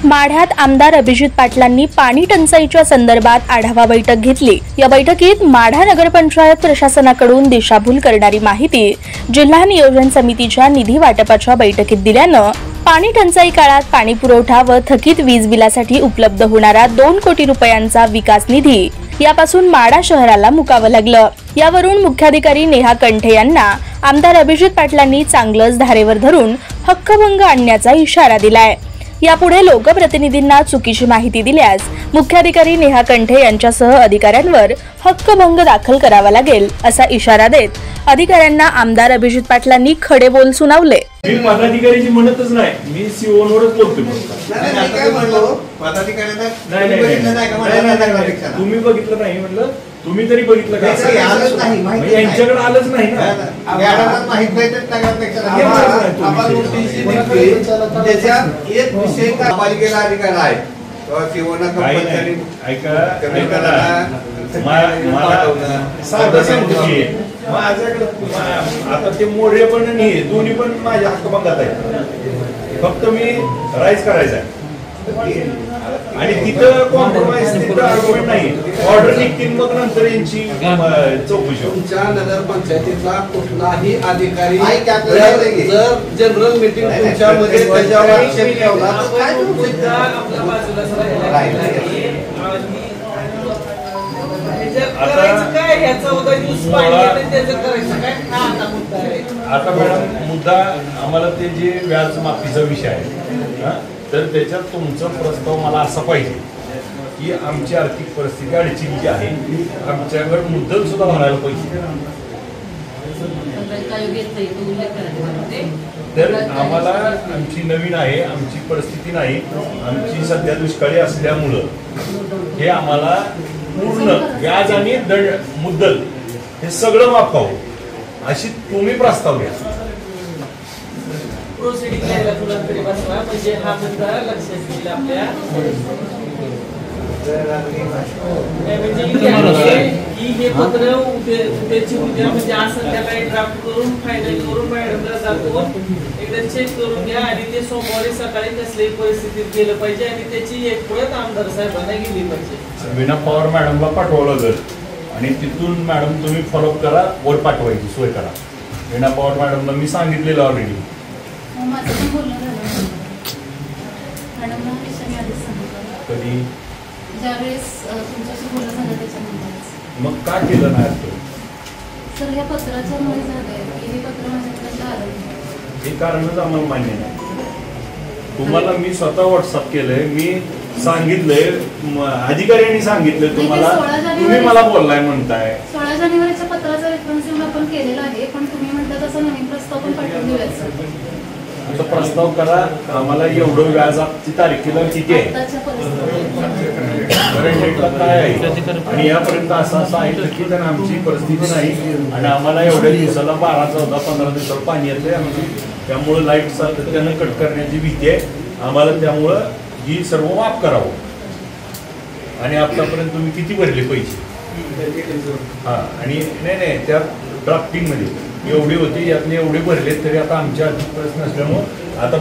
माढ्यात आमदार अभिजित पाटलांनी पाणी टंचाईच्या संदर्भात आढावा बैठक घेतली। या बैठकीत माढा नगरपंचायत प्रशासनाकडून दिशाभूल करणारी माहिती जिल्हा नियोजन समितीच्या निधी वाटपाच्या बैठकीत दिल्यानं पाणी टंचाई काळात पाणी पुरवठा व थकीत वीज बिलासाठी उपलब्ध होणारा 2 कोटी रुपयांचा विकास निधी यापासून माढा शहराला मुकावं लागलं। यावरून मुख्याधिकारी नेहा कंठे यांना आमदार अभिजित पाटलांनी चांगलंच धारेवर धरून हक्कभंग आणण्याचा इशारा दिलाय। यापुढे लोकप्रतिनिधींना चुकीची माहिती दिल्यास मुख्याधिकारी नेहा कंठे यांच्यासह अधिकाऱ्यांवर हक्कभंग दाखल करावा लागेल असा इशारा देत अधिकाऱ्यांना आमदार अभिजित पाटलांनी खडे बोल सुनावले। मी पदाधिकारीची म्हणतच नाही, मी सीओवरच बोलतोय। तुम्ही बघितलं नाही म्हटलं, तुम्ही तरी बघितलं का? यांच्याकडे आलंच नाही ना। आता ते मोरे पण नाही, दोन्ही पण माझ्या हक्कभंगात आहे। फक्त मी राईज करायचा आहे आणि तिथं कॉम्प्रोमाइज, तिथं आर्ग्युमेंट नाही। ऑर्डर निघतील मग नंतर यांची चौकशी। तुमच्या नगरपंचायतीतला कुठलाही अधिकारी जर जनरल मीटिंग तुमच्यामध्ये त्याच्यावर आक्षेप ठेवला तर काय मुद्दा आपल्या बाजूला आता मॅडम मुद्दा आम्हाला ते जे व्याज माफीचा विषय आहे, तर त्याच्यात तुमचा प्रस्ताव मला असा पाहिजे की आमची आर्थिक परिस्थिती अडचणीची आहे, आमच्याकडे मुद्दल सुद्धा भरायला पाहिजे। तर आम्हाला आमची नवीन आहे, आमची परिस्थिती नाही, आमची सध्या दुष्काळी असल्यामुळं हे आम्हाला पूर्ण व्याज आणि मुद्दल हे सगळं माफ व्हावं अशी तुम्ही प्रस्ताव घ्या। प्रोसिडिंग द्यायला तुला तरी बसवा, म्हणजे हा मुद्दा लक्षात येईल आपल्या। म्हणजे की हे पत्र उद्याची उद्या म्हणजे आज संध्याकाळी ड्राफ्ट करून फायनल करून मॅडमला दाखवून एकदा चेक करून घ्या आणि ते सोमवारी सकाळी कसल्याही परिस्थितीत गेलं पाहिजे आणि त्याची एक प्रत आमदार साहेबांना गेली पाहिजे। वीणा पवार मॅडमला पाठवलं जर आणि तिथून मॅडम तुम्ही फॉलोअप करा, वर पाठवायची सोय करा। वीणा पवार मॅडमला मी सांगितलेलं ऑलरेडी। कधी ज्यावेळेस तुमच्याशी बोलणं झालं त्याच्यानंतर मग का केलं नाही? सर ह्या पत्राच्यामुळे झालंय की हे पत्र माझ्यापर्यंत आलं नाही। हे कारणच आम्हाला मान्य नाही। तुम्हाला मी स्वतः व्हॉट्सअप केलंय, मी सांगितलंय, अधिकाऱ्यांनी सांगितलंय तुम्हाला, तुम्ही मला बोललाय म्हणताय। 16 जानेवारीच्या पत्राचा रेफरन्स देऊन आपण केलेला आहे, पण तुम्ही म्हटलं तसं नवीन प्रस्ताव पण पाठवून देऊया। आता प्रस्ताव करा, आम्हाला एवढं व्याजाची तारखेला किती आहे, करंट रेटला काय आहे आणि यापर्यंत असं आहे की आमची परिस्थिती नाही आणि आम्हाला एवढ्या दिवसाला 12, 14, 15 दिवसाला पाणी येतंय आमची, त्यामुळे लाईट सातत्यानं कट करण्याची भीती आहे आम्हाला। त्यामुळं ही सर्व माफ करावं आणि आतापर्यंत तुम्ही किती भरले पैसे? हा, आणि नाही त्या ड्राफ्टिंग मध्ये एवढे होते, यातले एवढे भरले तरी आता आमच्या आर्थिक परिस्थिती नसल्यामुळे आता